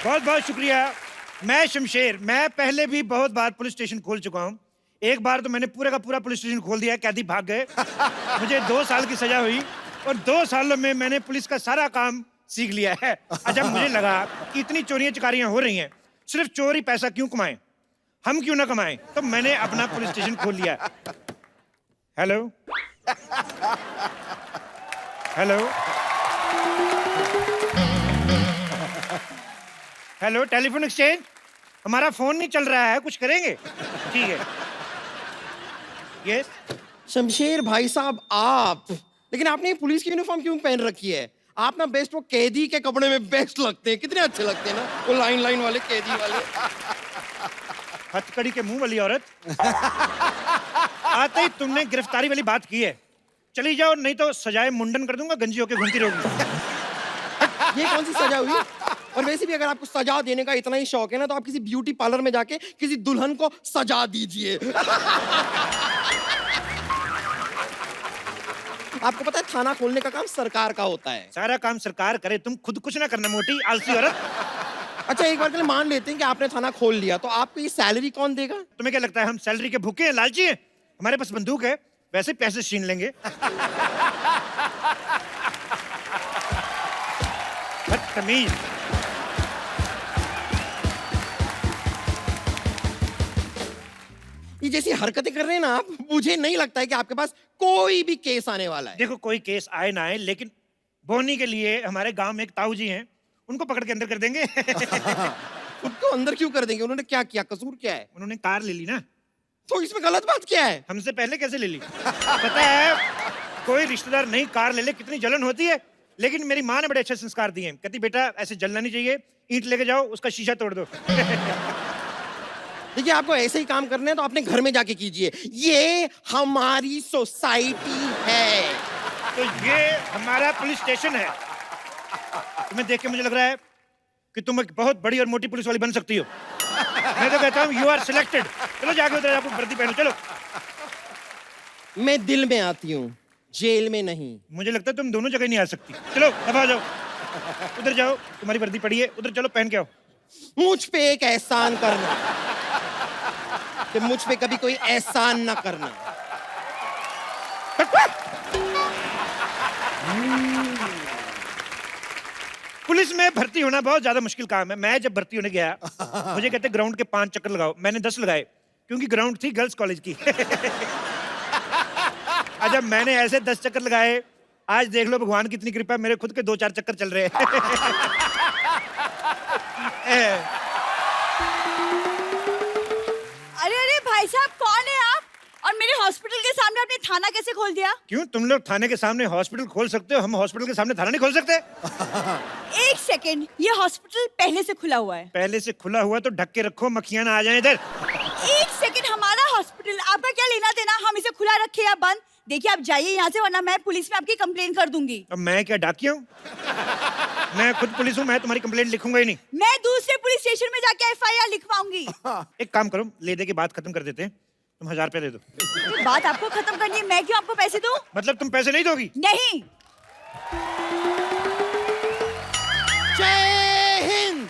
बहुत बहुत शुक्रिया। मैं शमशेर, मैं पहले भी बहुत बार पुलिस स्टेशन खोल चुका हूँ। एक बार तो मैंने पूरा का पूरा पुलिस स्टेशन खोल दिया, कैदी भाग गए। मुझे 2 साल की सजा हुई और 2 सालों में मैंने पुलिस का सारा काम सीख लिया है। अच्छा, मुझे लगा कि इतनी चोरियां चकारियां हो रही हैं, सिर्फ चोर ही पैसा क्यों कमाएं, हम क्यों ना कमाएं, तो मैंने अपना पुलिस स्टेशन खोल लिया। Hello hello hello, telephone exchange, हमारा फोन नहीं चल रहा है, कुछ करेंगे? ठीक है। यस। शमशेर भाई साहब, आप लेकिन आपने ये पुलिस की यूनिफॉर्म क्यों पहन रखी है? आप ना बेस्ट वो कैदी के कपड़े में बेस्ट लगते हैं, कितने अच्छे लगते हैं ना, वो लाइन लाइन वाले कैदी वाले। हथकड़ी के मुंह वाली औरत। आते ही तुमने गिरफ्तारी वाली बात की है, चली जाओ, नहीं तो सजाए मुंडन कर दूंगा, गंजी होके घूमती रहोगी। ये कौन सी सजा हुई? और वैसे भी अगर आपको सजा देने का इतना ही शौक है ना, तो आप किसी ब्यूटी पार्लर में जाके किसी दुल्हन को सजा दीजिए। आपको पता है थाना खोलने का काम सरकार का होता है। सारा काम सरकार करे, तुम खुद कुछ ना करना, मोटी आलसी औरत। अच्छा, एक बार के लिए मान लेते हैं कि आपने थाना खोल लिया, तो आपको ये सैलरी कौन देगा? तुम्हें क्या लगता है हम सैलरी के भूखे हैं, लालची हैं? हमारे पास बंदूक है, वैसे पैसे छीन लेंगे। बदतमीज। ये जैसी हरकतें कर रहे हैं ना आप, मुझे नहीं लगता है कि आपके पास कोई भी केस आने वाला है। देखो, कोई केस आए ना आए, लेकिन बोनी के लिए हमारे गांव में एक ताऊ जी हैं, उनको पकड़ के अंदर कर देंगे। उनको अंदर क्यों कर देंगे? उन्होंने क्या किया? कसूर क्या है? उन्होंने कार ले ली ना। तो इसमें गलत बात क्या है? हमसे पहले कैसे ले ली? पता है, कोई रिश्तेदार नहीं कार ले ले, कितनी जलन होती है। लेकिन मेरी माँ ने बड़े अच्छे संस्कार दिए हैं, कहती बेटा ऐसे जलना नहीं चाहिए, ईंट लेके जाओ, उसका शीशा तोड़ दो। देखिए, आपको ऐसे ही काम करने हैं तो अपने घर में जाके कीजिए। ये हमारी सोसाइटी है। तो ये हमारा पुलिस स्टेशन है। तुम्हें देख के मुझे लग रहा है कि तुम एक बहुत बड़ी और मोटी पुलिस वाली बन सकती हो। मैं तो कहता हूँ यू आर सिलेक्टेड। चलो जाके उधर आपको वर्दी पहनो, चलो। मैं दिल में आती हूँ, जेल में नहीं। मुझे लगता है तुम दोनों जगह नहीं आ सकती। चलो अब आ जाओ, उधर जाओ, तुम्हारी वर्दी पड़ी है, उधर चलो पहन के आओ। मुझ पे एक एहसान करना कि मुझ पे कभी कोई एहसान ना करना। पुलिस में भर्ती होना बहुत ज्यादा मुश्किल काम है। मैं जब भर्ती होने गया, मुझे कहते ग्राउंड के 5 चक्कर लगाओ, मैंने 10 लगाए, क्योंकि ग्राउंड थी गर्ल्स कॉलेज की। जब मैंने ऐसे 10 चक्कर लगाए, आज देख लो भगवान की इतनी कृपा, मेरे खुद के 2-4 चक्कर चल रहे हैं। अरे अरे भाई साहब, कौन है आप? और मेरे हॉस्पिटल के सामने आपने थाना कैसे खोल दिया? क्यों, तुम लोग थाने के सामने हॉस्पिटल खोल सकते हो, हम हॉस्पिटल के सामने थाना नहीं खोल सकते? एक सेकंड, ये हॉस्पिटल पहले से खुला हुआ है। पहले से खुला हुआ तो ढक के रखो, मक्खियां ना आ जाएं इधर। एक सेकंड, हमारा हॉस्पिटल, आपका क्या लेना देना हम इसे खुला रखे या बंद? देखिए, आप जाइए यहाँ से, वरना मैं पुलिस में आपकी कंप्लेन कर दूंगी। अब मैं क्या डाकिया हूँ? मैं खुद पुलिस हूँ, मैं तुम्हारी कंप्लेंट लिखूंगा ही नहीं। मैं दूसरे पुलिस स्टेशन में जाके FIR लिखवाऊंगी। एक काम करो, ले दे के बात खत्म कर देते हैं, तुम 1000 रुपया दे दो। ये बात आपको खत्म करनी है, मैं क्यों आपको पैसे दूं? मतलब तुम पैसे नहीं दोगी? नहीं। जय हिंद।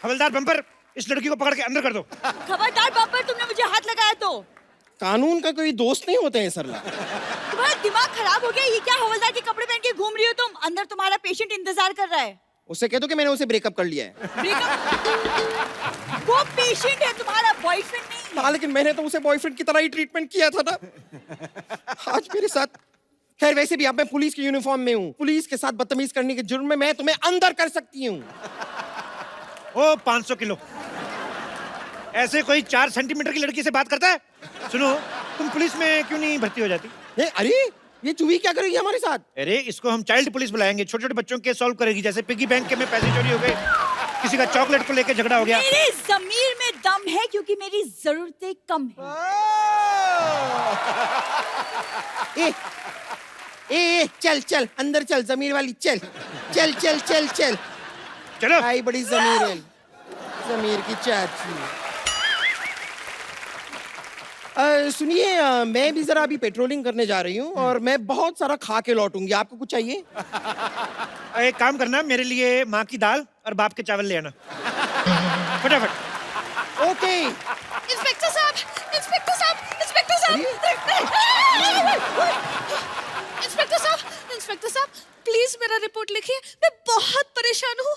हवलदार बम्पर, इस लड़की को पकड़ के अंदर कर दो। खबरदार बम्पर, तुमने मुझे हाथ लगाया तो। कानून का कोई दोस्त नहीं होते हैं सरला। तुम्हारा दिमाग खराब हो गया? ये क्या हवलदार के कपड़े पहन के घूम रही हो तुम? अंदर तुम्हारा पेशेंट इंतजार कर रहा है। उससे कह दो कि मैंने उसे ब्रेकअप कर लिया है। ब्रेकअप? वो पेशेंट है, तुम्हारा बॉयफ्रेंड नहीं। हाँ, लेकिन मैंने तो उसे बॉयफ्रेंड की तरह ही ट्रीटमेंट किया था ना। आज मेरे साथ। खैर, वैसे भी अब मैं पुलिस की यूनिफॉर्म में हूँ, पुलिस के साथ बदतमीज करने के जुर्म में मैं तुम्हें अंदर कर सकती हूँ। ओ 500 किलो, ऐसे कोई 4 सेंटीमीटर की लड़की से बात करता है? सुनो, तुम पुलिस में क्यों नहीं भर्ती हो जाती? अरे, ये चूही क्या करेगी हमारे साथ? अरे, इसको हम चाइल्ड पुलिस बुलाएंगे, छोटे छोटे बच्चों के सॉल्व करेगी, जैसे पिगी बैंक के में पैसे चोरी हो गए, किसी का चॉकलेट को लेके झगड़ा हो गया। मेरे ज़मीर में दम है, क्योंकि मेरी जरूरतें कम हैं। ए, चल चल अंदर चल, जमीर वाली, चल चल चल चल चल। चलो। आई बड़ी जमीर है, जमीर की चाची। सुनिए, मैं भी जरा अभी पेट्रोलिंग करने जा रही हूँ और मैं बहुत सारा खा के लौटूंगी। आपको कुछ चाहिए? एक काम करना, मेरे लिए माँ की दाल और बाप के चावल ले आना। फटाफट। ओके। इंस्पेक्टर साहब, इंस्पेक्टर साहब, इंस्पेक्टर साहब, इंस्पेक्टर साहब, इंस्पेक्टर साहब, प्लीज मेरा रिपोर्ट लिखिए, मैं बहुत परेशान हूँ।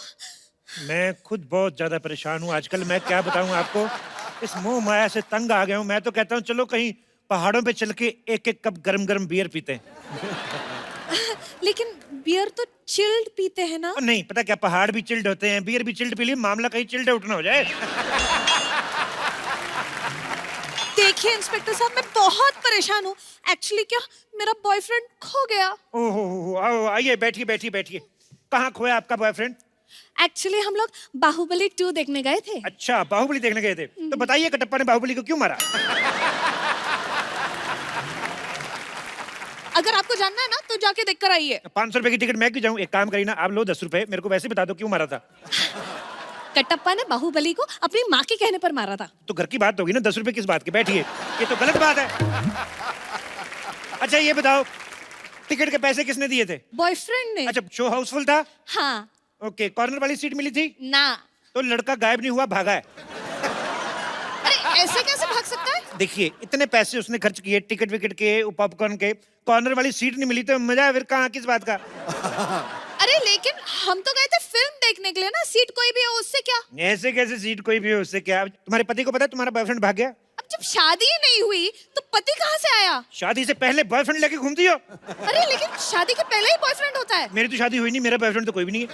मैं खुद बहुत ज्यादा परेशान हूँ आजकल। मैं क्या बताऊँ आपको, इस मोह माया से तंग आ गया हूँ। मैं तो कहता हूँ चलो कहीं पहाड़ों पे चल के एक एक कप गरम गरम बियर पीते हैं। लेकिन बियर तो चिल्ड पीते हैं ना? और नहीं पता क्या, पहाड़ भी चिल्ड होते हैं, बियर भी चिल्ड पी लिए, मामला कहीं चिल्ड आउट ना हो जाए। देखिए इंस्पेक्टर साहब, मैं बहुत परेशान हूँ। एक्चुअली क्या, मेरा बॉयफ्रेंड खो गया। ओहो, आओ आइए, बैठिए बैठिए बैठिए। कहाँ खोया आपका बॉयफ्रेंड? एक्चुअली हम लोग बाहुबली 2 देखने गए थे। अच्छा, बाहुबली देखने गए थे। तो बताइए कटप्पा ने बाहुबली को क्यों मारा? अगर आपको जानना है ना तो जाके देख कर आइए। 500 रुपए की टिकट मैं क्यों जाऊँ? एक काम करिए ना, आप लो 10 रुपए, मेरे को वैसे बता दो क्यों मारा था। कटप्पा ने बाहुबली को अपनी माँ के कहने पर मारा था। तो घर की बात होगी ना, 10 रुपए किस बात की? बैठिए, ये तो गलत बात है। अच्छा ये बताओ, टिकट के पैसे किसने दिए थे? बॉयफ्रेंड ने। अच्छा, शो हाउसफुल था? हाँ। ओके, कॉर्नर वाली सीट मिली थी? ना। तो लड़का गायब नहीं हुआ, भागा है। अरे ऐसे कैसे भाग सकता है? देखिए, इतने पैसे उसने खर्च किए टिकट विकेट के, पॉपकॉर्न के, कॉर्नर वाली सीट नहीं मिली तो मजा फिर कहाँ, किस बात का? अरे लेकिन हम तो गए थे फिल्म देखने के लिए ना, सीट कोई भी हो उससे क्या? ऐसे कैसे सीट कोई भी हो, उससे क्या? तुम्हारे पति को पता है तुम्हारा बॉयफ्रेंड भाग गया? अब जब शादी ही नहीं हुई तो पति कहाँ से आया? शादी से पहले बॉयफ्रेंड लेके घूमती हो? अरे लेकिन शादी के पहले ही बॉयफ्रेंड होता है। मेरी तो शादी हुई नहीं, मेरा बॉयफ्रेंड तो कोई भी नहीं है।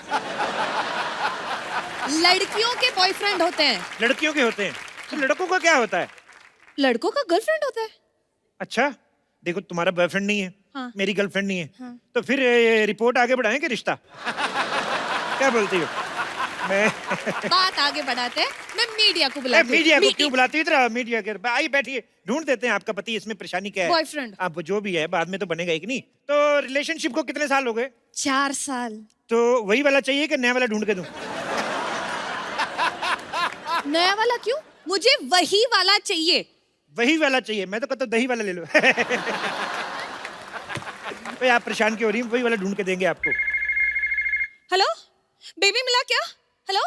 लड़कियों के बॉयफ्रेंड होते हैं। लड़कियों के होते हैं, तो लड़कों का क्या होता है? लड़कों का गर्लफ्रेंड होता है। अच्छा, देखो तुम्हारा बॉयफ्रेंड नहीं है, हाँ। मेरी गर्लफ्रेंड नहीं है, हाँ। तो फिर रिपोर्ट आगे बढ़ाएं कि रिश्ता? क्या बोलती हो? मैं बात आगे बढ़ाते हैं, मैं मीडिया को बुलाती हूँ। मीडिया को क्यों बुलाती हो? इधर मीडिया के आइए बैठिए, ढूंढ देते हैं आपका पति, इसमें परेशानी क्या है? बॉयफ्रेंड। अब जो भी है बाद में तो बनेगा एक नहीं। तो रिलेशनशिप को कितने साल हो गए? 4 साल। तो वही वाला चाहिए कि नया वाला ढूंढ के दूं? नया वाला क्यों? मुझे वही वाला चाहिए। वही वाला चाहिए? मैं तो कहता हूं दही वाला ले लो। भाई आप परेशान क्यों हो रही हैं? वही वाला ढूंढ के देंगे आपको। हेलो, बेबी मिला क्या? हेलो,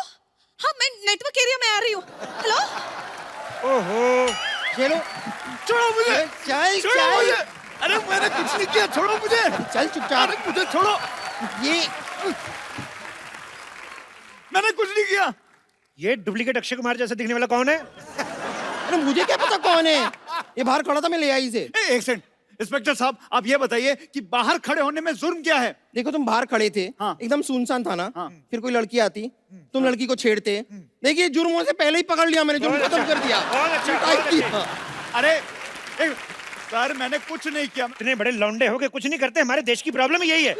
हाँ मैं नेटवर्क एरिया में आ रही हूँ। हेलो। ओहो, चलो, छोड़ो मुझे, चल छोड़ो चल मुझे। अरे मैंने कुछ नहीं किया, छोड़ो मुझे। चल चुपचाप। अरे मुझे छोड़ो, ये मैंने कुछ नहीं किया। ये डुप्लीकेट अक्षय कुमार जैसा दिखने वाला कौन है? अरे मुझे क्या पता कौन है? ये बाहर खड़ा था, मैं ले आई इसे। एक सेकंड, इंस्पेक्टर साहब आप ये बताइए कि बाहर खड़े होने में जुर्म क्या है? देखो तुम बाहर खड़े थे, हाँ। एकदम सुनसान था ना, हाँ। फिर कोई लड़की आती, तुम लड़की को छेड़ते। देखिए जुर्मों से पहले ही पकड़ लिया मैंने, जुर्म बहुत खत्म अच्छा, कर दिया। बहुत अच्छा, पिटाई बहुत की। अच्छा। अरे सर मैंने कुछ नहीं किया। इतने बड़े लौंडे हो के कुछ नहीं करते? हमारे देश की प्रॉब्लम यही है।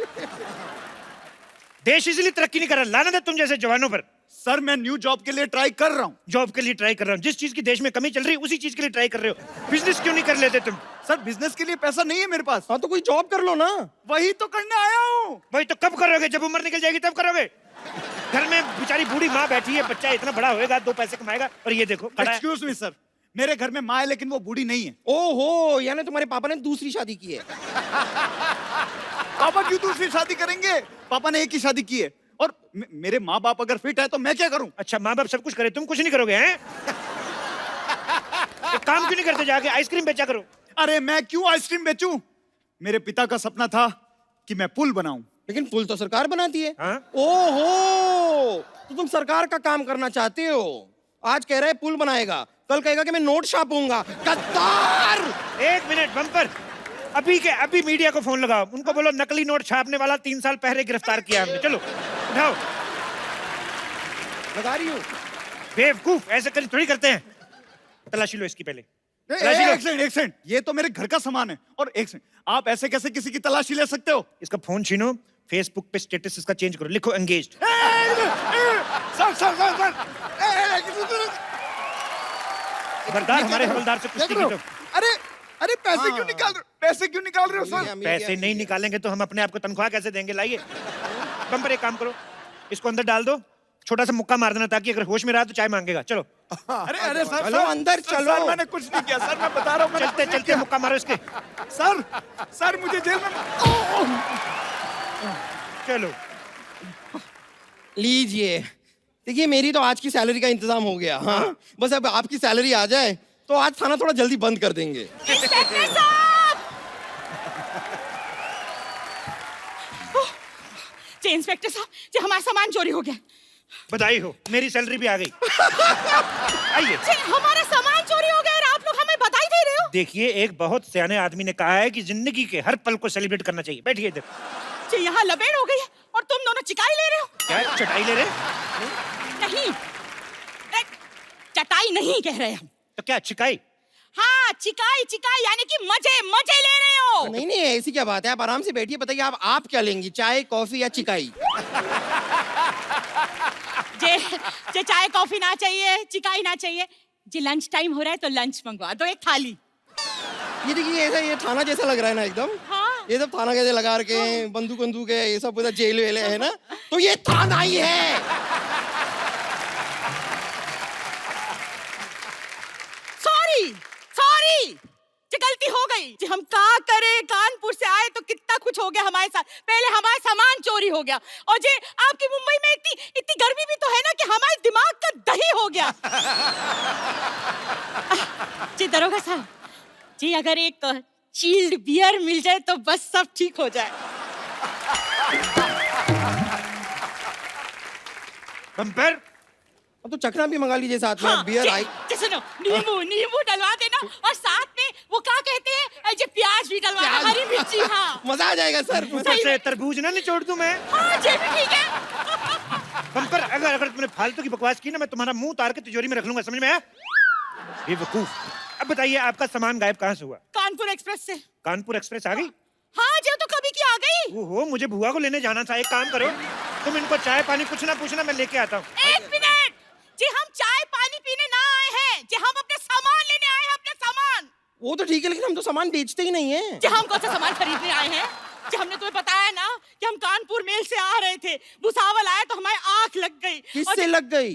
देश इसलिए तरक्की नहीं कर रहा, लानत है तुम जैसे जवानों पर। सर मैं न्यू जॉब के लिए ट्राई कर रहा हूँ। जॉब के लिए ट्राई कर रहा हूँ? जिस चीज की देश में कमी चल रही है उसी चीज के लिए ट्राई कर रहे हो। बिजनेस क्यों नहीं कर लेते तुम? सर बिजनेस के लिए पैसा नहीं है मेरे पास। हाँ तो कोई जॉब कर लो ना। वही तो करने आया हूँ। भाई तो कब करोगे? जब उम्र निकल जाएगी तब करोगे? घर में बेचारी बूढ़ी माँ बैठी है, बच्चा इतना बड़ा होएगा, 2 पैसे कमाएगा, और ये देखो खड़ा है। एक्सक्यूज मी सर, मेरे घर में माँ है लेकिन वो बूढ़ी नहीं है। ओहो, यानी तुम्हारे पापा ने दूसरी शादी की है। पापा क्यों दूसरी शादी करेंगे? पापा ने एक ही शादी की है। और मेरे माँ बाप अगर फिट है तो मैं क्या करूं? अच्छा, माँ बाप सब कुछ करे, तुम कुछ नहीं करोगे हैं? एक काम क्यों नहीं करते, जाके आइसक्रीम बेचा करो। अरे मैं क्यों आइसक्रीम बेचूं? मेरे पिता का सपना था कि मैं पुल बनाऊं। लेकिन पुल तो सरकार बनाती है। हाँ? ओहो, तो तुम सरकार का काम करना चाहते हो। आज कह रहा है पुल बनाएगा, कल कहेगा कि मैं नोट छापूंगा। गद्दार! 1 मिनट बम्पर, अभी के अभी मीडिया को फोन लगाओ, उनको बोलो नकली नोट छापने वाला 3 साल पहले गिरफ्तार किया हमने। चलो उठाओ। लगा रही हूँ। बेवकूफ, ऐसे कर थोड़ी करते हैं। तलाशी लो इसकी पहले। एक तलाशी लो। सेकंड, एक सेकंड, ये तो मेरे घर का सामान है। और एक सेकंड, आप ऐसे कैसे किसी की तलाशी ले सकते हो? इसका फोन छीनो, फेसबुक पे स्टेटस इसका चेंज करो, लिखो engaged. Sir sir sir sir, खबरदार हमारे हवलदार से कुश्ती की तो। अरे अरे पैसे क्यों निकाल रहे हो? पैसे क्यों निकाल रहे हो सर? पैसे नहीं निकालेंगे तो हम अपने आप को तनख्वाह कैसे देंगे? लाइए बम्पर, एक काम करो, इसको अंदर डाल दो, छोटा सा मुक्का मार देना ताकि अगर होश में रहा तो चाय मांगेगा। चलो अरे अरे सर, चलो सर, अंदर सर, चलो। सर मैंने कुछ नहीं किया सर, मैं बता रहा हूँ मैंने चलते कुछ नहीं चलते किया। मुक्का मारो इसके। सर सर मुझे जेल में चलो लीजिए देखिए मेरी तो आज की सैलरी का इंतजाम हो गया। हाँ, बस अब आपकी सैलरी आ जाए तो आज थाना थोड़ा जल्दी बंद कर देंगे। इंस्पेक्टर साहब! जी इंस्पेक्टर साहब, जी हमारा सामान चोरी हो गया। बधाई हो, मेरी सैलरी भी आ गई। आइए। जी हमारा सामान चोरी हो गया और आप लोग हमें बधाई दे रहे हो? देखिए, एक बहुत सियाने आदमी ने कहा है कि जिंदगी के हर पल को सेलिब्रेट करना चाहिए। बैठिए इधर। जी यहाँ लबेड़ हो गई है और तुम दोनों चिकाई ले रहे हो? क्या चटाई ले रहे? नहीं, चटाई नहीं कह रहे हम। तो क्या चिकाई? हाँ, चिकाई चिकाई यानी कि मजे मजे ले रहे हो। नहीं नहीं, ऐसी क्या बात है, आप आराम से बैठिए। बताइए आप क्या लेंगी, चाय कॉफी या चिकाई? जे जे चाय कॉफी ना चाहिए, चिकाई ना चाहिए। जी लंच टाइम हो रहा है तो लंच मंगवा दो, एक थाली। ये देखिए, ऐसा ये थाना जैसा लग रहा है ना एकदम। हाँ। ये सब थाना कैसे लगा रखे हैं, बंदूक बंदूक है, ये सब पूरा जेल वेल है ना, तो ये थाना ही है। सॉरी सॉरी, जी गलती हो गई। जी हम क्या करें, कानपुर से आए तो कितना कुछ हो गया हमारे साथ। पहले हमारा सामान चोरी हो गया और जी आपकी मुंबई में इतनी इतनी गर्मी भी तो है ना कि हमारे दिमाग का दही हो गया। जी दरोगा साहब जी, अगर एक चिल्ड बियर मिल जाए तो बस सब ठीक हो जाए। बम्पर। तो चखना भी मंगा लीजिए साथ में। हाँ, बियर आई। जी सुनो, नींबू नींबू डलवा देना और साथ में वो क्या कहते हैं, जी प्याज भी डलवा देना, हरी मिर्ची। हाँ मजा आ जाएगा सर। ऊपर से तरबूज ना निचोड़ दूं मैं। हाँ जी भी ठीक है। बम्पर, अगर तुमने फालतू की बकवास की ना, मैं तुम्हारा मुंह उतार के तिजोरी में रख लूंगा, समझ में आया? बेवकूफ। अब बताइए, आपका सामान गायब कहाँ से हुआ? कानपुर एक्सप्रेस से। कानपुर एक्सप्रेस आ गई? हाँ जी तो कभी की आ गई। ओहो, मुझे बुआ को लेने जाना था। एक काम करो, तुम इनको चाय पानी कुछ ना पूछना, मैं लेके आता हूँ। एक मिनट जी, हम चाय पानी पीने ना आए हैं जी, हम अपने सामान लेने आए हैं, अपने सामान। वो तो ठीक है, लेकिन हम तो सामान बेचते ही नहीं है। जी हम कौन सा सामान खरीदने आए हैं जी? हमने तुम्हें बताया ना कि हम कानपुर मेल से आ रहे थे, भुसावल आए तो हमारी आंख लग गई। किससे लग गई?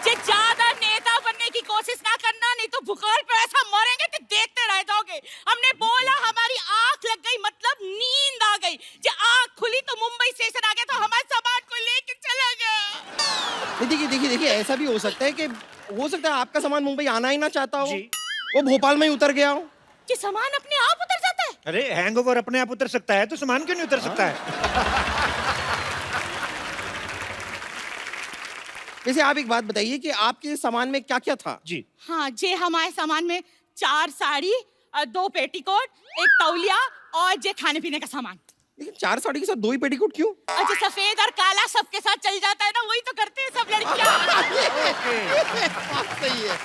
जी ज्यादा नेता बनने की कोशिश ना करना, नहीं तो भूगोल पे ऐसा मरेंगे तो देखते रह जाओगे। हमने बोला हमारी आंख लग गई मतलब नींद आ गई। जी आंख खुली तो मुंबई स्टेशन आ गया तो हमारे सामान को लेके चला गया। देखिए देखिए देखिए, ऐसा भी हो सकता है कि आपका सामान मुंबई आना ही ना चाहता हो, जी। वो भोपाल में ही उतर गया हो। जी सामान अपने आप उतर जाता है? अरे हैंगओवर अपने आप उतर सकता है तो सामान क्यों नहीं उतर सकता है? वैसे आप एक बात बताइए कि आपके सामान में क्या क्या था? जी। हाँ जी, हमारे सामान में 4 साड़ी, 2 पेटीकोट, 1 तौलिया और जे खाने पीने का सामान। लेकिन 4 साड़ी के साथ 2 ही पेटीकोट क्यों? अच्छा, सफेद और काला सबके साथ चल जाता है ना, वही तो करते हैं सब लड़कियां। सही है।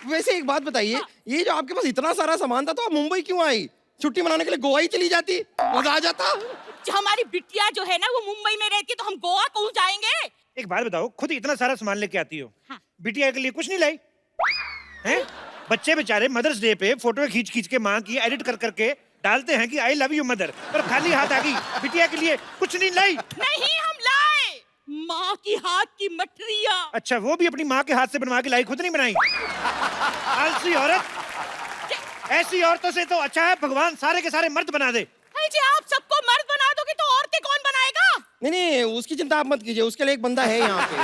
वैसे एक बात बताइए, ये जो आपके पास इतना सारा सामान था तो आप मुंबई क्यों आई? छुट्टी मनाने के लिए गोवा ही चली जाती, मजा आ जाता। जो हमारी बिटिया जो है ना वो मुंबई में रहती है तो हम गोवा क्यों जाएंगे? एक बात बताओ, खुद इतना सारा सामान लेके आती हो, हाँ। बिटिया के लिए कुछ नहीं लाई? हैं? बच्चे बेचारे मदर्स डे पे फोटो खींच खींच के माँ की एडिट कर करके डालते हैं कि आई लव यू मदर, और खाली हाथ आ गई, बिटिया के लिए कुछ नहीं लाई? नहीं हम लाए, माँ की हाथ की मठरिया। अच्छा, वो भी अपनी माँ के हाथ से बनवा के लाई, खुद नहीं बनाई? आलसी औरत। ऐसी औरतों से तो अच्छा है भगवान सारे के सारे मर्द बना दे। अरे जी आप सबको मर्द बना दोगे तो औरतें कौन बनाएगा? नहीं नहीं, उसकी चिंता आप मत कीजिए, उसके लिए एक बंदा है यहाँ पे।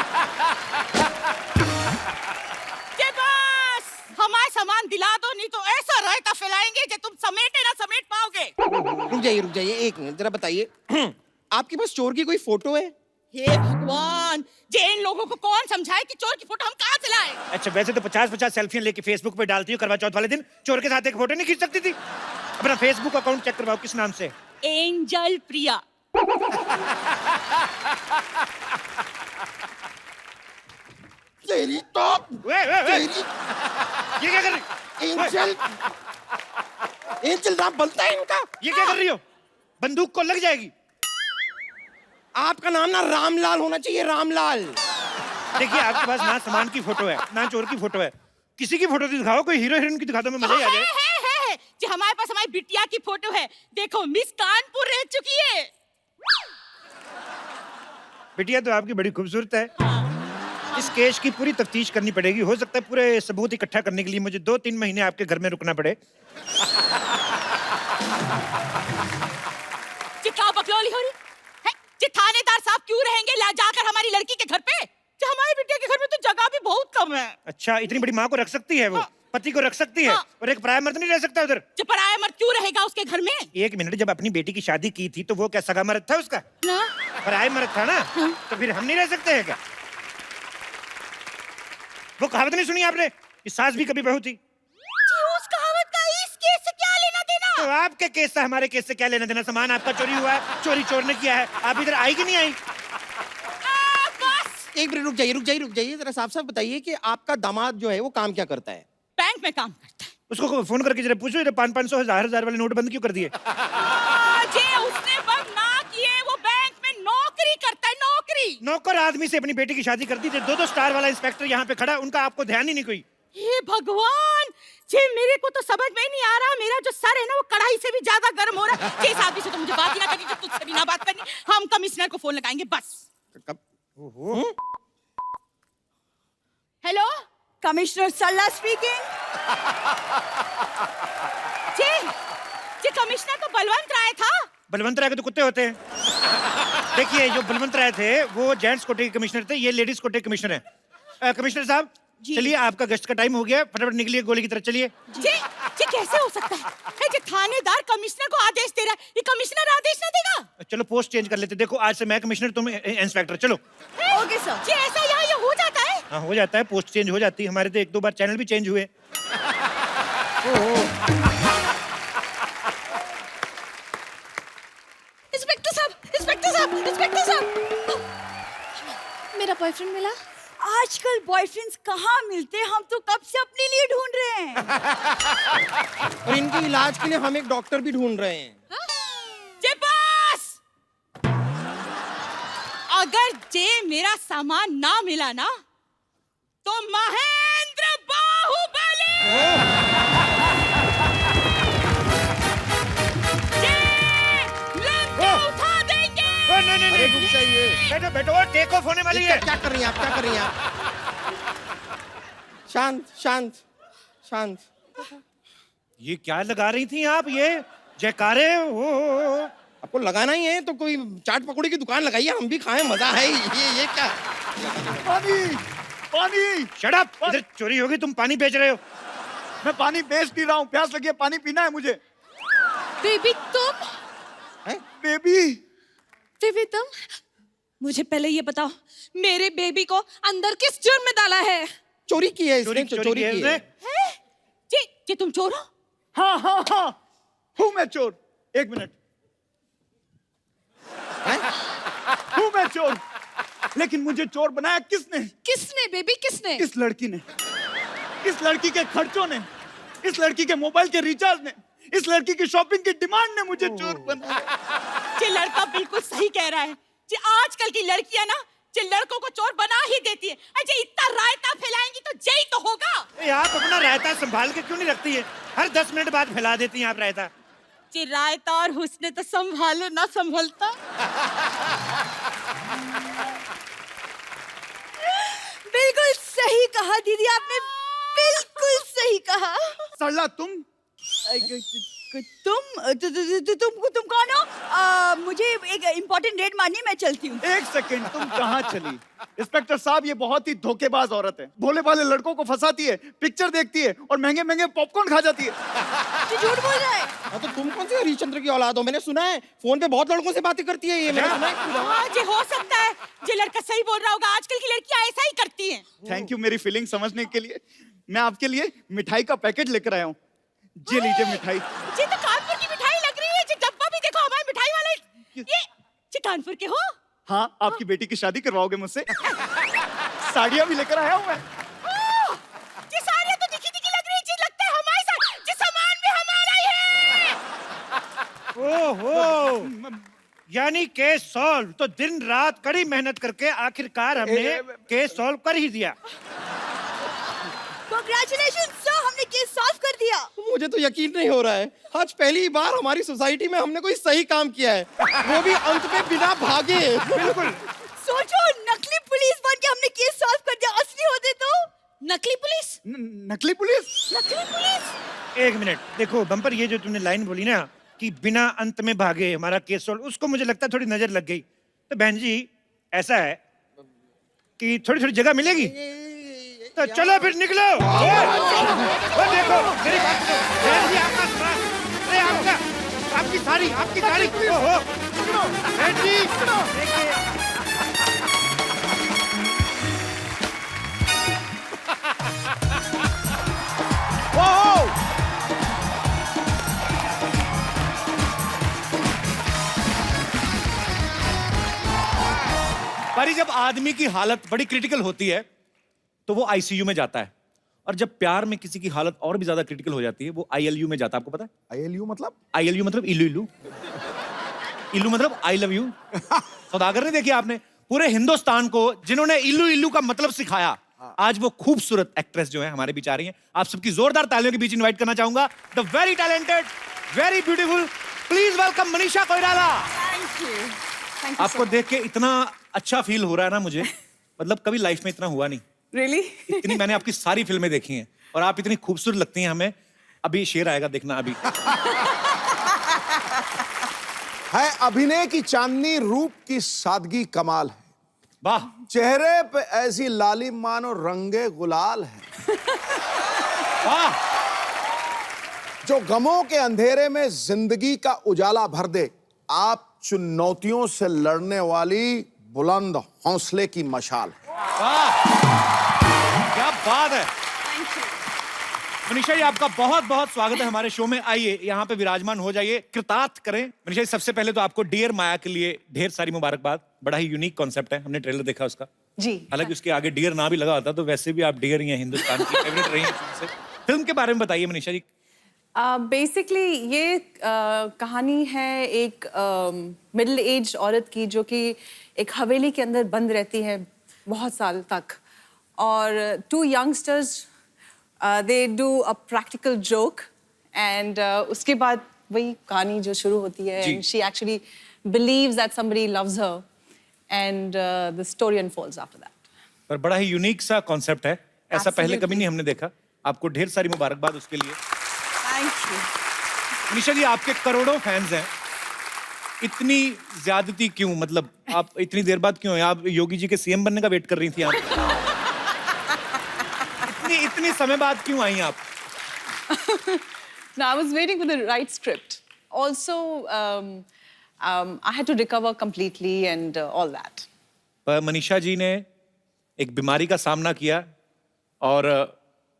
जे बस हमारा सामान दिला दो, नहीं तो ऐसा रायता फैलाएंगे जो तुम समेटे ना समेट पाओगे। रुक जाइए एक मिनट, जरा बताइए आपके पास चोर की कोई फोटो है? हे भगवान, जे इन लोगों को कौन समझाए कि चोर की फोटो हम कहाँ से लाए? अच्छा, वैसे तो 50-50 सेल्फियां लेके फेसबुक पे डालती हो, करवा चौथ वाले दिन चोर के साथ एक फोटो नहीं खींच सकती थी? अपना फेसबुक अकाउंट चेक करवाओ, किस नाम से? एंजल प्रिया। तेरी तो वे, ये क्या कर रही? एंजल एंजल नाम बनता है इनका। ये क्या कर रही हो? बंदूक को लग जाएगी। आपका नाम ना रामलाल होना चाहिए, रामलाल। देखिए, आपके पास ना सामान की फोटो है ना चोर की फोटो है, किसी की फोटो दिखाओ, कोई हीरो हीरोइन की दिखा दो, मैं मजा ही आ जाए। है। जी हमारे पास हमारी बिटिया की फोटो है, देखो मिस कानपुर रह चुकी है। बिटिया तो आपकी बड़ी खूबसूरत है। इस केस की पूरी तफ्तीश करनी पड़ेगी, हो सकता है पूरे सबूत इकट्ठा करने के लिए मुझे 2-3 महीने आपके घर में रुकना पड़े। जी क्या बकलौली हो रही क्या जाकर हमारी लड़की के घर पे? जो हमारे बिटिया के घर में तो जगह भी बहुत कम है। अच्छा, इतनी बड़ी माँ को रख सकती है वो? पति को रख सकती है? और एक पराया मर्द नहीं रह सकता उधर? जो पराया मर्द क्यों रहेगा उसके घर में? एक मिनट, जब अपनी बेटी की शादी की थी तो वो क्या सगा मर्द था उसका? ना? पराया मर्द था ना? तो फिर हम नहीं रह सकते हैं क्या? वो कहावत नहीं सुनी आपने कि सास भी कभी बहू थी? जी, उस कहावत का इस केस से क्या लेना देना? तो आपके केस से हमारे केस से क्या लेना देना? सामान आपका चोरी हुआ है, चोरी चोर ने किया है, आप इधर आई कि नहीं आई? एक मिनट रुक जाइए, जरा साफ साफ बताइए कि आपका दामाद जो है वो काम क्या करता है? बैंक में काम करता है। उसको फोन करके जरा पूछो, 500 1000 वाले नोट बंद क्यों कर दिए? जी, उसने बंद ना किए, वो बैंक में नौकरी करता है, नौकरी। नौकर आदमी से अपनी बेटी की शादी कर दी थी, 2 स्टार वाला इंस्पेक्टर यहाँ पे खड़ा, उनका आपको ध्यान ही नहीं कोई। हे भगवान जी, मेरे को तो समझ में नहीं आ रहा, मेरा जो सर है ना वो कढ़ाई से भी ज्यादा गर्म हो रहा है। जिस आदमी से तो मुझे बात ही ना करनी, जो तुझसे भी ना बात करनी, हम कमिश्नर को फोन लगाएंगे बस। हेलो, कमिश्नर सरला स्पीकिंग। जी, जी कमिश्नर तो बलवंत राय था। बलवंत राय के तो कुत्ते होते हैं। देखिए, जो बलवंत राय थे वो जेंट्स कोटे के कमिश्नर थे, ये लेडीज कोटे के कमिश्नर हैं। कमिश्नर साहब, चलिए, आपका गश्त का टाइम हो गया, फटाफट निकलिए गोली की तरफ, चलिए। जी, जी कैसे हो सकता है? जी, थानेदार कमिश्नर को आदेश दे रहा है, ये कमिश्नर आदेश ना देगा? चलो पोस्ट चेंज कर लेते, देखो आज से मैं कमिश्नर, तुम इंस्पेक्टर, चलो। Okay sir. जी, ऐसा यहाँ ये हो जाता है? हाँ, हो जाता है, पोस्ट चेंज हो जाती है, हमारे तो 1-2 बार चैनल भी चेंज हुए। इंस्पेक्टर साहब, इंस्पेक्टर साहब, इंस्पेक्टर साहब, मेरा बॉयफ्रेंड मिला? आजकल बॉयफ्रेंड्स कहाँ मिलते हैं, हम तो कब से अपने लिए ढूंढ रहे हैं। और इनके इलाज के लिए हम एक डॉक्टर भी ढूंढ रहे हैं। जे बस! अगर जे मेरा सामान ना मिला ना तो महेंद्र बाहुबली जे लंका उठा देंगे। नहीं, रुक जाइए। बैठो बैठो, टेक ऑफ होने वाली है। क्या कर रही हैं आप? क्या कर रही हैं आप? शांत शांत शांत। ये क्या लगा रही थी आप? ये जयकारे हो। आपको लगाना ही है तो कोई चाट पकौड़ी की दुकान लगाइए, हम भी खाएं, मजा है। ये क्या? पानी, पानी। शट अप, इधर चोरी होगी, तुम पानी बेच रहे हो। मैं पानी बेच नहीं रहा हूँ, प्यास लगी है, पानी पीना है मुझे। बेबी तुम? बेबी, बेबी तुम? मुझे पहले ये बताओ, मेरे बेबी को अंदर किस जुर्म में डाला है? चोरी की है इसने, चोरी चोरी की है की इसने। है। जी, जी तुम चोर हो? हाँ हाँ हाँ, हूँ मैं चोर। 1 मिनट, हूँ मैं चोर, लेकिन मुझे चोर बनाया किसने? किसने बेबी, किसने? इस लड़की ने, इस लड़की के खर्चों ने, इस लड़की के मोबाइल के रिचार्ज ने, इस लड़की की शॉपिंग की डिमांड ने मुझे चोर बनाया। जी लड़का बिल्कुल सही कह रहा है। जी आजकल की लड़कियां ना जी लड़कों को चोर बना ही देती है। अजय इतना रायता फैलाएंगी तो जय तो होगा। आप अपना रायता संभाल के क्यों नहीं रखती है? हर 10 मिनट बाद फैला देती हैं आप रायता। जी रायता और हुस्न तो संभाले ना संभलता। बिल्कुल सही कहा दीदी, आपने बिल्कुल सही कहा। सरला तुम तुम कौन हो? मुझे एक इम्पोर्टेंट रेड मारनी है, मैं चलती हूँ। 1 सेकंड, तुम कहाँ चली? इंस्पेक्टर साहब, ये बहुत ही धोखेबाज औरत है, भोले भाले लड़कों को फंसाती है, पिक्चर देखती है और महंगे महंगे पॉपकॉर्न खा जाती है। ये झूठ बोल रहा है। हाँ, तो तुम कौन से हरिश्चंद्र की औलाद हो? मैंने सुना है फोन पे बहुत लड़कों से बातें करती है ये। मैंने सुना है। हाँ जी हो सकता है, जी लड़का सही बोल रहा होगा। आजकल की लड़कियां ऐसा ही करती हैं। थैंक यू मेरी फीलिंग समझने के लिए। मैं आपके लिए मिठाई का पैकेट लेकर आया हूँ, ये लीजिए मिठाई। जी तो कानपुर की मिठाई लग रही है। जी डब्बा भी देखो, हमारे मिठाई वाले ये जी कानपुर के हो? हाँ, आपकी बेटी की शादी करवाओगे मुझसे? साड़ियाँ भी लेकर आया हूँ मैं। जी साड़ियाँ तो दिखी दिखी लग रही है। जी लगता है हमारे साथ जी सामान भी हमारा ही है। ओहो, यानी केस सॉल्व। तो दिन रात कड़ी मेहनत करके आखिरकार हमने केस सॉल्व कर ही दिया। Congratulations sir, हमने केस सॉल्व कर दिया। मुझे तो यकीन नहीं हो रहा है, आज पहली बार हमारी सोसाइटी में हमने कोई सही काम किया है, वो भी अंत में बिना भागे। बिल्कुल। सोचो, नकली पुलिस बन के हमने केस सॉल्व कर दिया। असली होते तो नकली पुलिस? नकली पुलिस? नकली पुलिस? 1 मिनट, देखो बम्पर, ये जो तुमने लाइन बोली ना कि बिना अंत में भागे हमारा केस सॉल्व, उसको मुझे लगता है थोड़ी नजर लग गई। तो बहन जी, ऐसा है कि थोड़ी थोड़ी जगह मिलेगी? तो चलो फिर निकलो। वो देखो मेरी बात सुनो। जैन जी आपका साथ, अरे आपकी साड़ी ओहो जैन जी देखिए। पर जब आदमी की हालत बड़ी क्रिटिकल होती है तो वो आईसीयू में जाता है, और जब प्यार में किसी की हालत और भी ज्यादा क्रिटिकल हो जाती है वो आईएलयू में जाता है। आपको पता है आईएलयू मतलब? आईएलयू मतलब इल्लू इल्लू, इल्लू मतलब आई लव यू। सौदागर ने देखी आपने? पूरे हिंदुस्तान को जिन्होंने इल्लू इल्लू का मतलब सिखाया, आज वो खूबसूरत एक्ट्रेस जो है हमारे बीच आ रही हैं। आप सबकी जोरदार तालियों के बीच इनवाइट करना चाहूंगा the very talented, very beautiful, please welcome Manisha Koirala. आपको देख के इतना अच्छा फील हो रहा है ना मुझे, मतलब कभी लाइफ में इतना हुआ नहीं। रियली? इतनी मैंने आपकी सारी फिल्में देखी हैं और आप इतनी खूबसूरत लगती हैं हमें। अभी शेर आएगा, देखना अभी। है अभिनय की चांदनी, रूप की सादगी कमाल है, वाह। चेहरे पे ऐसी लालिम मानो रंगे गुलाल है, वाह। जो गमों के अंधेरे में जिंदगी का उजाला भर दे। आप चुनौतियों से लड़ने वाली बुलंद हौसले की मशाल है। वाह, क्या बात है। मनीषा जी आपका बहुत बहुत स्वागत है हमारे शो में। आइए यहाँ पे विराजमान हो जाइए, कृतार्थ करें। मनीषा जी सबसे पहले तो आपको डियर माया के लिए ढेर सारी मुबारकबाद। बड़ा ही यूनिक कॉन्सेप्ट है, हमने ट्रेलर देखा उसका जी। हालांकि उसके आगे डियर ना भी लगा होता तो वैसे भी आप डियर ही हैं, हिंदुस्तान की फेवरेट रही हैं शुरू से। फिल्म के बारे में बताइए मनीषा जी। बेसिकली ये कहानी है एक मिडिल एज औरत की जो कि एक हवेली के अंदर बंद रहती है बहुत साल तक, और two youngsters they do a practical joke and उसके बाद वही कहानी जो शुरू होती है, and she actually believes that somebody loves her and the story unfolds after that. पर बड़ा ही यूनिक सा कॉन्सेप्ट है, ऐसा पहले Absolutely. कभी नहीं हमने देखा। आपको ढेर सारी मुबारकबाद उसके लिए। Thank you. मनीषा जी आपके करोड़ों फैंस हैं, इतनी ज्यादती क्यों? मतलब आप इतनी देर बाद क्यों? आप योगी जी के सीएम बनने का वेट कर रही थी आप? इतनी समय बाद क्यों आई आप? No, I was waiting for the right script. Also, I had to recover completely and all that. पर मनीषा जी ने एक बीमारी का सामना किया और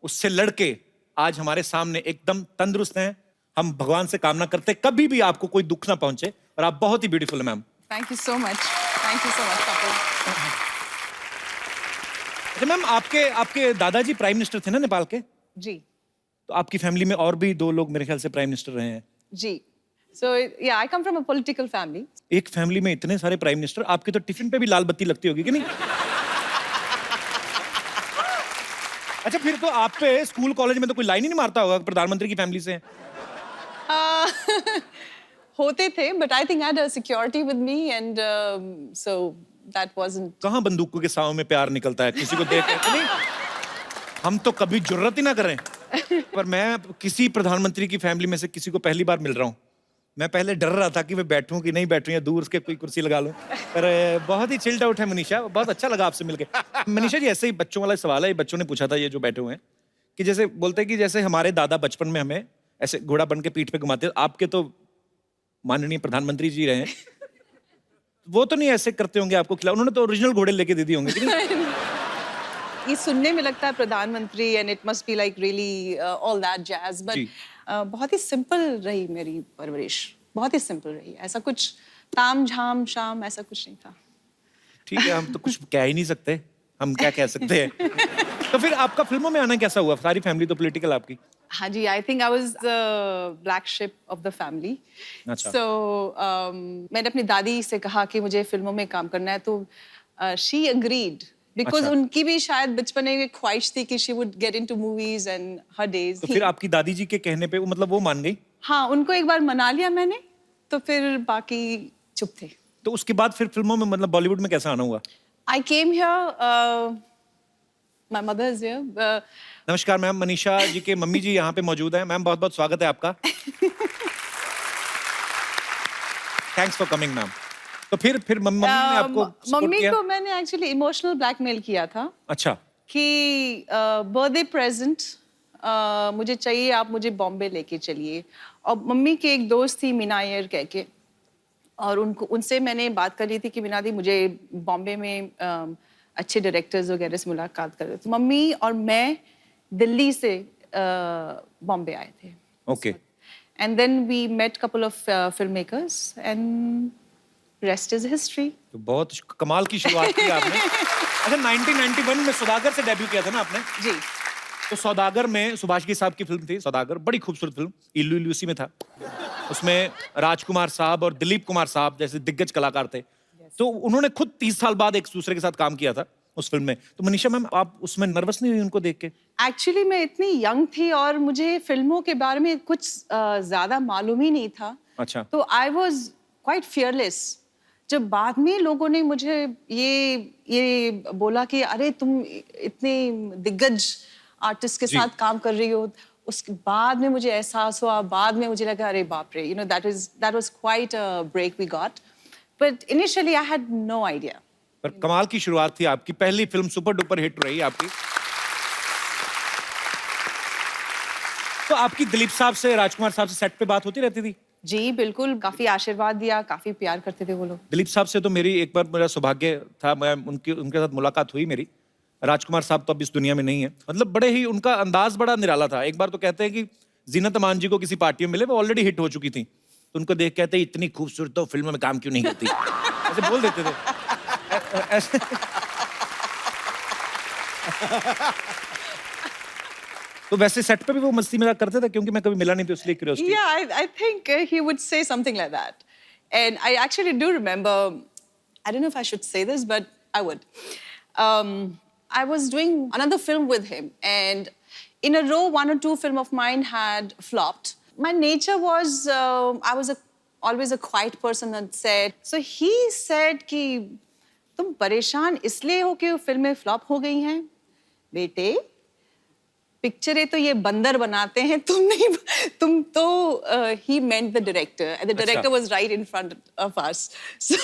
उससे लड़के आज हमारे सामने एकदम तंदुरुस्त हैं। हम भगवान से कामना करते हैं कभी भी आपको कोई दुख ना पहुंचे, और आप बहुत ही ब्यूटीफुल हैं ma'am. Thank you so much. Thank you so much, couple. अच्छा मैम, आपके दादाजी प्राइम मिनिस्टर थे ना नेपाल के? जी तो आपकी फैमिली में और भी 2 लोग मेरे ख्याल से प्राइम मिनिस्टर रहे हैं। जी। So yeah, I come from a political family. एक फैमिली में इतने सारे प्राइम मिनिस्टर, आपके तो टिफिन पे भी लाल बत्ती लगती होगी कि नहीं? अच्छा फिर तो आप पे स्कूल कॉलेज में तो कोई लाइन ही नहीं मारता होगा प्रधानमंत्री की फैमिली से? होते थे, but I think I had a security with me and so that wasn't. कहाँ बंदूकों के साव में प्यार निकलता है किसी को देख के? नहीं, हम तो कभी जुर्रत ही ना करें। पर मैं किसी प्रधानमंत्री की फैमिली में से किसी को पहली बार मिल रहा हूँ। मैं पहले डर रहा था कि मैं बैठूं कि नहीं बैठूं या दूर उसके कोई कुर्सी लगा लूं, पर बहुत ही चिल्ड आउट है मनीषा। बहुत अच्छा लगा आपसे मिलके। मनीषा जी ऐसे ही बच्चों वाला सवाल है, बच्चों ने पूछा था ये जो बैठे हुए हैं, कि जैसे बोलते हैं कि जैसे हमारे दादा बचपन में हमें ऐसे घोड़ा बन के पीठ पे घुमाते, आपके तो माननीय प्रधानमंत्री जी रहे हैं, वो तो नहीं ऐसे करते होंगे आपको खिला? उन्होंने तो ओरिजिनल घोड़े लेके दे दिए होंगे कि नहीं? ये सुनने में लगता है प्रधानमंत्री and it must be like really all that jazz, but बहुत ही सिंपल रही मेरी परवरिश, बहुत ही सिंपल रही। ऐसा कुछ ताम झाम शाम ऐसा कुछ नहीं था। ठीक है, हम तो कुछ कह ही नहीं सकते, हम क्या कह सकते हैं। तो फिर आपका फिल्मों में आना कैसा हुआ? सारी फैमिली तो पॉलिटिकल आपकी। हाँ जी, I think I was the black sheep of the family. अच्छा। सो मैंने अपनी दादी से कहा कि मुझे फिल्मों में काम करना है, तो शी अग्रीड बिकॉज अच्छा। उनकी भी शायद बचपन में एक ख्वाहिश थी कि she would get into movies and her days. तो फिर आपकी दादी जी के कहने पे मतलब वो मान गई? हाँ, उनको एक बार मना लिया मैंने, तो फिर बाकी चुप थे। तो उसके बाद फिर फिल्मों में मतलब बॉलीवुड में कैसा आना हुआ? I came here, my mother is here. नमस्कार मैम, मनीषा जी के मम्मी जी यहाँ पे मौजूद हैं। मैम बहुत बहुत स्वागत है आपका। Thanks for coming ma'am. तो फिर मम्मी ने आपको support मम्मी किया? को मैंने एक्चुअली इमोशनल ब्लैकमेल किया था अच्छा, कि बर्थडे प्रेजेंट मुझे चाहिए, आप मुझे बॉम्बे लेके चलिए। और मम्मी की एक दोस्त थी मीना अय्यर कह के, और उनसे मैंने बात कर ली थी कि मीना दी मुझे बॉम्बे में अच्छे डायरेक्टर्स वगैरह से मुलाकात कर। तो मम्मी और मैं दिल्ली से बॉम्बे आए थे। Okay. And then we met couple of film makers and rest is history. तो बहुत कमाल की शुरुआत की आपने। अच्छा, 1991 में सौदागर से डेब्यू किया था ना आपने? जी। तो सौदागर में सुभाष घई साहब की फिल्म थी सौदागर, बड़ी खूबसूरत फिल्म, इल्लू इल्लू उसी में था। उसमें राजकुमार साहब और दिलीप कुमार साहब जैसे दिग्गज कलाकार थे। तो उन्होंने खुद 30 साल बाद एक दूसरे के साथ काम किया था उस फिल्म में। तो मनीषा मैम, आप उसमें नर्वस नहीं हुई उनको देख के? एक्चुअली मैं इतनी यंग थी और मुझे फिल्मों के बारे में कुछ ज्यादा मालूम ही नहीं था। अच्छा। तो आई वॉज क्वाइट फियरलेस। जब बाद में लोगों ने मुझे ये बोला कि अरे तुम इतने दिग्गज आर्टिस्ट के जी। साथ काम कर रही हो, उसके बाद में मुझे एहसास हुआ, बाद में मुझे लगा अरे बाप रे, that was quite a break we got, but initially I had no idea. पर कमाल की शुरुआत थी आपकी, पहली फिल्म सुपर डुपर हिट रही आपकी। तो आपकी दिलीप साहब से, राजकुमार साहब से सेट पे बात होती रहती थी? जी बिल्कुल, काफी आशीर्वाद दिया, काफी प्यार करते थे वो लोग। दिलीप साहब से तो मेरी एक बार मेरा सौभाग्य था, मैं उनके साथ मुलाकात हुई मेरी। राजकुमार साहब तो अब इस दुनिया में नहीं है। मतलब बड़े ही, उनका अंदाज बड़ा निराला था। एक बार तो कहते हैं कि जीनत अमान जी को किसी पार्टी में मिले, वो ऑलरेडी हिट हो चुकी थी, तो उनको देख कहते हैं इतनी खूबसूरत तो फिल्म में काम क्यों नहीं करती, ऐसे बोल देते थे। ऐसे तो वैसे सेट पे भी वो मस्ती मजाक करते थे? क्योंकि मैं कभी मिला नहीं तो इसलिए curiosity. Yeah, I think he would say something like that. And I actually do remember, I don't know if I should say this, but I would. I was doing another film with him, and in a row, 1 or 2 films of mine had flopped. My nature was, I was always a quiet person on set. So he said कि तुम परेशान इसलिए हो कि फिल्में flop हो गई हैं? बेटे, पिक्चरें तो ये बंदर बनाते हैं, तुम नहीं, तुम तो he meant the director, and the director was right in front of us. So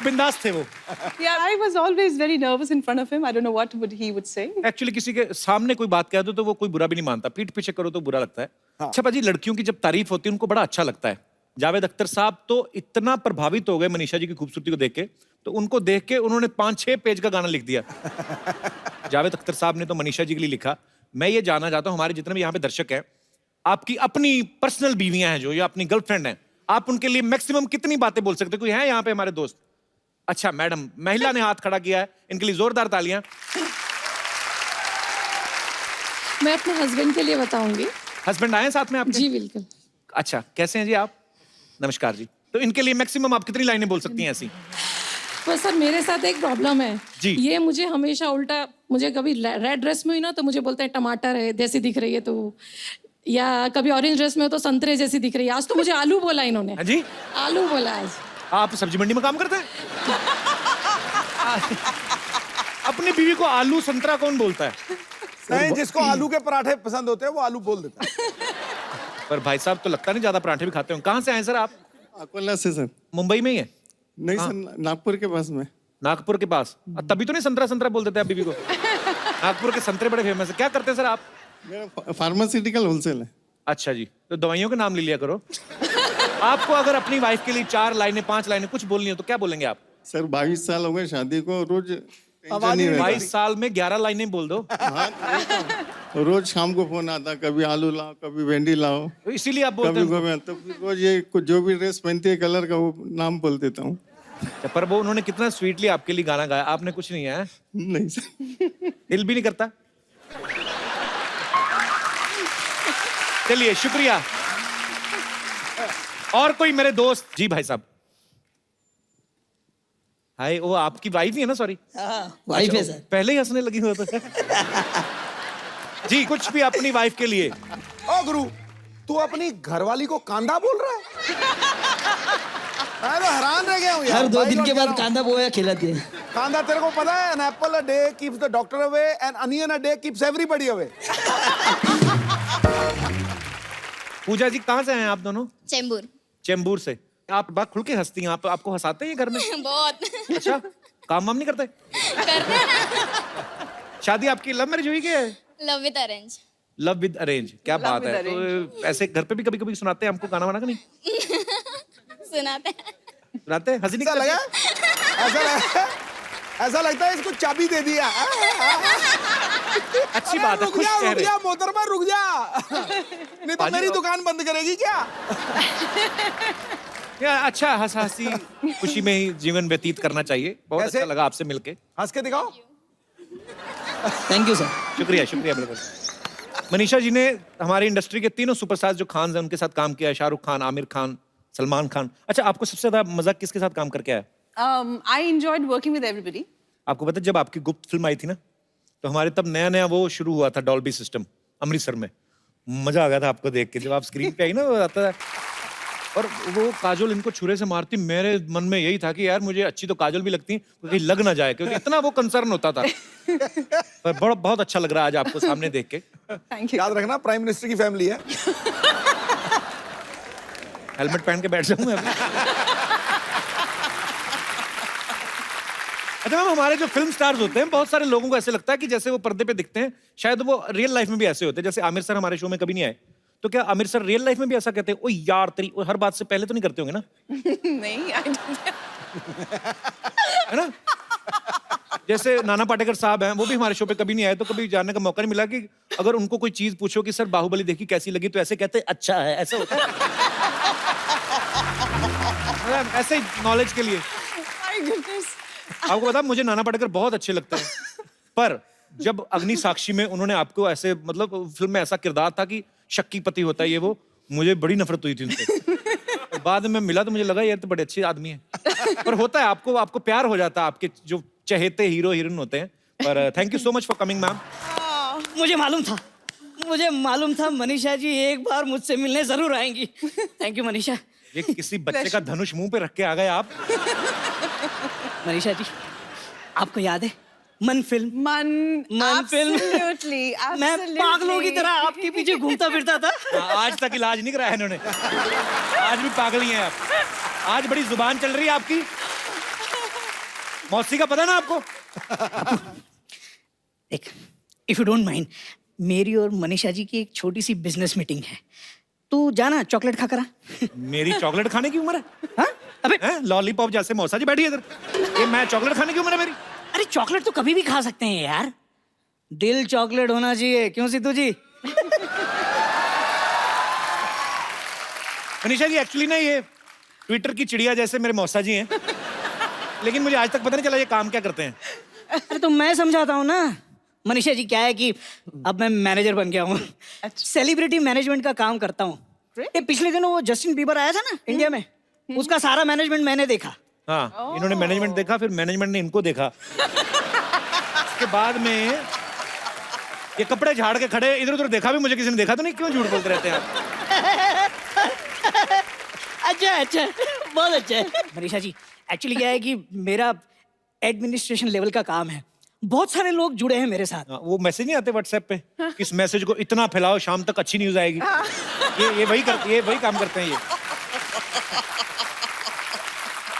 बिंदास थे वो। yeah, I was always very nervous in front of him. I don't know what he would say. Actually किसी के सामने कोई बात कह दो तो वो कोई बुरा भी नहीं मानता, पीठ पीछे करो तो बुरा लगता है। अच्छा पाजी, लड़कियों की जब तारीफ होती है उनको बड़ा अच्छा लगता है। जावेद अख्तर साहब तो इतना प्रभावित हो गए मनीषा जी की खूबसूरती को देख के, तो उनको देख के उन्होंने 5-6 पेज का गाना लिख दिया। जावेद अख्तर साहब ने तो मनीषा जी के लिए लिखा। मैं ये जानना चाहता हूँ, हमारे जितने भी यहाँ पे दर्शक हैं, आपकी अपनी पर्सनल बीवियां हैं जो, या अपनी गर्लफ्रेंड हैं, आप उनके लिए मैक्सिमम कितनी बातें बोल सकते हैं? कोई है यहाँ पे हमारे दोस्त? अच्छा मैडम, महिला ने हाथ खड़ा किया है, इनके लिए जोरदार तालियां। मैं अपने हस्बैंड के लिए बताऊंगी। हस्बैंड आए हैं साथ में आपके? जी बिल्कुल। अच्छा, कैसे हैं जी आप? नमस्कार जी। तो इनके लिए मैक्सिमम आप कितनी लाइनें बोल सकती हैं ऐसी? पर सर मेरे साथ एक प्रॉब्लम है जी। ये मुझे हमेशा उल्टा, मुझे कभी रेड ड्रेस में हुई ना तो मुझे बोलते हैं टमाटर है जैसी दिख रही है, तो या कभी ऑरेंज ड्रेस में हो तो संतरे जैसी दिख रही है। आज तो मुझे आलू बोला इन्होंने। हाँ जी, आलू बोला आज। आप सब्जी मंडी में काम करते हैं? अपनी बीवी को आलू संतरा कौन बोलता है? नहीं, जिसको आलू के पराठे पसंद होते हैं वो आलू बोल देता है। पर भाई साहब तो लगता नहीं ज्यादा पराठे भी खाते हो। कहाँ से आए सर आप? अकोला से सर। मुंबई में ही है? नहीं सर, नागपुर के पास में। नागपुर के पास? तभी तो नहीं संतरा संतरा बोल देते आप बीवी को। नागपुर के संतरे बड़े फेमस है। क्या करते हैं सर आप? मेरा फार्मास्यूटिकल होलसेल है। अच्छा जी, तो दवाइयों के नाम ले लिया करो। आपको अगर अपनी वाइफ के लिए 4 लाइनें 5 लाइनें कुछ बोलनी हो तो क्या बोलेंगे आप? सर 22 साल हो गए शादी को, रोज टेंशन नहीं रहता। 22 साल में 11 लाइनें बोल दो। तो रोज शाम को फोन आता, कभी आलू लाओ, कभी भिंडी लाओ, तो इसीलिए आप बोलते कभी हैं। गोभी। तो रोज ये जो भी ड्रेस पहनती है कलर का वो नाम बोल देता हूँ। पर वो उन्होंने कितना स्वीटली आपके लिए गाना गाया, आपने कुछ नहीं है? नहीं सर। दिल भी नहीं करता? चलिए शुक्रिया। और कोई मेरे दोस्त? जी भाई साहब। हाय, वो आपकी वाइफ ही है ना? सॉरी वाइफ है सर। पहले ही हंसने लगी हो तो। जी, कुछ भी अपनी वाइफ के लिए। ओ गुरु, तू अपनी घरवाली को कांदा बोल रहा है? मैं तो हैरान रह गया हूँ यार। हर 2 दिन भाई के लोग बाद कांदा बोया खिलाती है। कांदा तेरे को पता है, an apple a day keeps the doctor away, an onion a day keeps everybody away. Puja ji कहाँ से हैं आप दोनों? चेंबूर। चेंबूर से। आप बात खुल के हंसती हैं, आप आपको हंसाते हैं घर में? बहुत। अच्छा, काम वाम नहीं करते? करते हैं ना। शादी आपकी लव मैरिज हुई क्या? Love with arrange. Love with arrange, क्या बात है। तो ऐसे घर पे भी कभी कभी सुनाते हैं हमको गाना वाना का? नहीं सुनाते हैं। सुनाते हैं? हंसी नहीं ऐसा लगा, ऐसा लगता है इसको चाबी दे दिया। अच्छी बात है, रुक खुश जा, रुक चेहरे। जा मोहतरमा, रुक जा, नहीं तो मेरी दुकान बंद करेगी क्या? या अच्छा हंसी खुशी में ही जीवन व्यतीत करना चाहिए। बहुत कैसे? अच्छा लगा आपसे मिलके। हंस के दिखाओ। Thank you sir. शुक्रिया शुक्रिया बिल्कुल। मनीषा जी ने हमारी इंडस्ट्री के तीनों सुपरस्टार्स जो खान हैं उनके साथ काम किया है, शाहरुख खान, आमिर खान, सलमान खान। अच्छा, आपको सबसे ज्यादा मजा किसके साथ काम करके आया? I enjoyed working with everybody. आपको पता है जब आपकी गुप्त फिल्म आई थी ना, तो हमारे तब नया नया वो शुरू हुआ था डॉल्बी सिस्टम अमृतसर में। मजा आ गया था आपको देख के, जब आप स्क्रीन पे आई ना, वो आता है और वो काजोल इनको छुरे से मारती, मेरे मन में यही था कि यार मुझे अच्छी तो काजोल भी लगती कहीं लग ना जाए, क्योंकि इतना वो कंसर्न होता था। पर बहुत अच्छा लग रहा है आज आपको सामने देख के। Thank you. याद रखना प्राइम मिनिस्टर की फैमिली है। हेलमेट पहन के बैठ जाऊं मैं अभी। अच्छा मैम, हमारे जो फिल्म स्टार्स होते हैं, बहुत सारे लोगों को ऐसे लगता है कि जैसे वो पर्दे पे दिखते हैं, शायद वो रियल लाइफ में भी ऐसे होते हैं। जैसे आमिर सर हमारे शो में कभी नहीं आए, तो क्या आमिर सर रियल लाइफ में भी ऐसा कहते हैं, ओ यार तेरी, हर बात से पहले तो नहीं करते होंगे ना? नहीं, I don't. है ना? जैसे नाना पाटेकर साहब हैं, वो भी हमारे शो पे कभी नहीं आए, तो कभी जानने का मौका नहीं मिला कि अगर उनको कोई चीज पूछो कि सर बाहुबली देखी कैसी लगी, तो ऐसे कहते हैं अच्छा है, ऐसे होता है। ऐसे ही नॉलेज के लिए। My goodness. आपको पता, मुझे नाना पाटेकर बहुत अच्छे लगते हैं, पर जब अग्नि साक्षी में उन्होंने आपको ऐसे, मतलब फिल्म में ऐसा किरदार था कि शक्की पति होता है ये वो, मुझे बड़ी नफरत हुई थी उनसे। और बाद में मिला तो मुझे लगा यार तो बड़े अच्छे आदमी हैं। पर होता है, आपको प्यार हो जाता है आपके जो चहेते हीरो हीरोइन होते हैं। पर thank you so much for coming ma'am. मुझे मालूम था मनीषा जी एक बार मुझसे मिलने जरूर आएंगी। Thank you Manisha. ये किसी बच्चे का धनुष मुंह पे रख के आ गए आप। मनीषा जी, आपको याद है मन फिल्म? मन फिल्म। Absolutely, मैं पागलों की absolutely. तरह आपके पीछे घूमता फिरता था। आज तक इलाज नहीं कराया इन्होंने, आज भी पागल ही हैं आप। आज बड़ी जुबान चल रही है आपकी। मौसी का पता ना आपको? देख, इफ यू डोंट माइंड, मेरी और मनीषा जी की एक छोटी सी बिजनेस मीटिंग है, तू जाना चॉकलेट खा करा। मेरी चॉकलेट खाने की उम्र है? हाँ? अबे लॉलीपॉप जैसे मौसा जी बैठी है इधर, ये मैं चॉकलेट खाने की उम्र है मेरी? अरे चॉकलेट तो कभी भी खा सकते हैं यार, दिल चॉकलेट होना चाहिए, क्यों सिद्धू जी? मनीषा जी एक्चुअली ना ये ट्विटर की चिड़िया जैसे मेरे मौसा जी हैं, लेकिन मुझे आज तक पता नहीं चला ये काम क्या करते हैं। अरे तो मैं समझाता हूँ ना मनीषा जी, क्या है कि अब मैं मैनेजर बन गया हूँ, सेलिब्रिटी मैनेजमेंट का काम करता हूँ। ये पिछले दिनों वो जस्टिन बीबर आया था ना इंडिया में, उसका सारा मैनेजमेंट मैंने देखा। हाँ, इन्होंने मैनेजमेंट देखा, फिर मैनेजमेंट ने इनको देखा। उसके बाद में ये कपड़े झाड़ के खड़े, इधर उधर देखा भी मुझे किसी ने देखा तो नहीं, क्यों झूठ बोलते रहते हैं आप? अच्छा, बहुत अच्छा है। मनीषा जी, एक्चुअली क्या है कि मेरा एडमिनिस्ट्रेशन लेवल का काम है, बहुत सारे लोग जुड़े हैं मेरे साथ। वो मैसेज नहीं आते व्हाट्सएप पे, इस मैसेज को इतना फैलाओ शाम तक अच्छी न्यूज आएगी। ये वही काम करते हैं ये।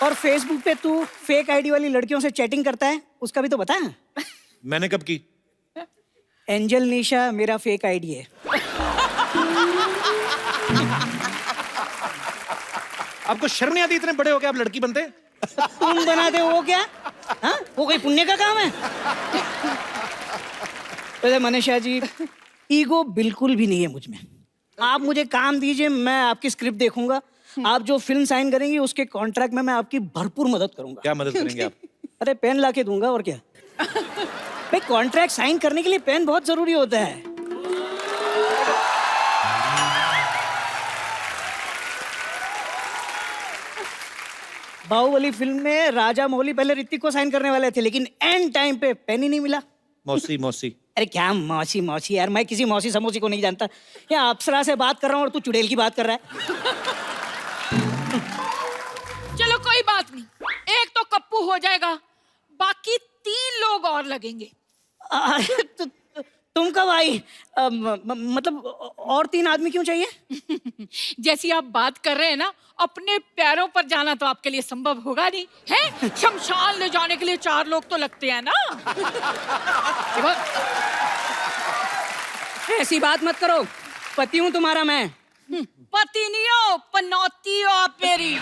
और फेसबुक पे तू फेक आईडी वाली लड़कियों से चैटिंग करता है, उसका भी तो बता। मैंने कब की? एंजल निशा मेरा फेक आईडी है। आपको शर्म नहीं आती? इतने बड़े हो के आप लड़की बनते? तुम बनाते हो वो क्या? हाँ? वो कोई पुण्य का काम है? वैसे मनीषा जी, ईगो बिल्कुल भी नहीं है मुझ में। आप मुझे काम दीजिए, मैं आपकी स्क्रिप्ट देखूंगा, आप जो फिल्म साइन करेंगी उसके कॉन्ट्रैक्ट में मैं आपकी भरपूर मदद करूंगा। क्या मदद करेंगे आप? अरे पेन ला के दूंगा, और क्या। भाई कॉन्ट्रैक्ट साइन करने के लिए पेन बहुत जरूरी होता है। बाहुबली फिल्म में राजा मौली पहले ऋतिक को साइन करने वाले थे, लेकिन एंड टाइम पे पेन ही नहीं मिला। मौसी। अरे क्या मौसी यार, मैं किसी मौसी समोसी को नहीं जानता। या अप्सरा से बात कर रहा हूँ और तू चुड़ैल की बात कर रहा है। चलो कोई बात नहीं, एक तो कप्पू हो जाएगा, बाकी 3 लोग और लगेंगे। तुम कब आई? मतलब और 3 आदमी क्यों चाहिए? जैसी आप बात कर रहे हैं ना, अपने पैरों पर जाना तो आपके लिए संभव होगा नहीं है। शमशान ले जाने के लिए 4 लोग तो लगते हैं ना। ऐसी बात मत करो, पति हूँ तुम्हारा मैं। पति नहीं हो, पनौती हो आप मेरी।